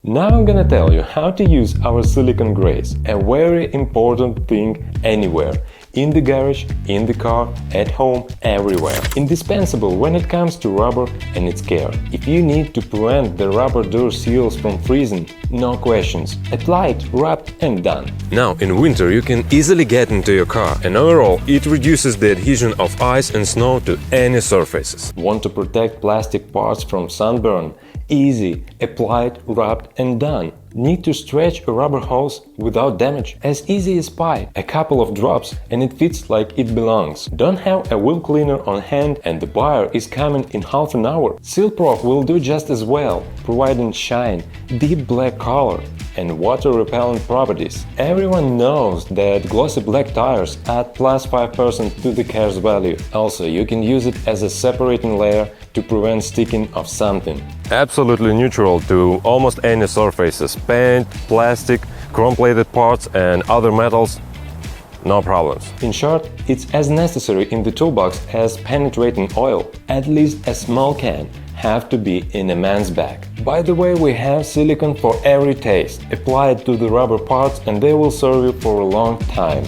Now I'm gonna tell you how to use our silicone graze, a very important thing anywhere. In the garage, in the car, at home, everywhere. Indispensable when it comes to rubber and its care. If you need to prevent the rubber door seals from freezing, no questions. Apply it, rub and done. Now, in winter you can easily get into your car, and overall it reduces the adhesion of ice and snow to any surfaces. Want to protect plastic parts from sunburn? Easy, applied, rubbed and done. Need to stretch a rubber hose without damage? As easy as pie. A couple of drops and it fits like it belongs. Don't have a wheel cleaner on hand and the buyer is coming in half an hour. Seal Pro will do just as well, providing shine, deep black color and water-repellent properties. Everyone knows that glossy black tires add plus 5% to the car's value. Also, you can use it as a separating layer to prevent sticking of something. Absolutely neutral to almost any surfaces, paint, plastic, chrome-plated parts and other metals, no problems. In short, it's as necessary in the toolbox as penetrating oil. At least a small can have to be in a man's bag. By the way, we have silicone for every taste. Apply it to the rubber parts and they will serve you for a long time.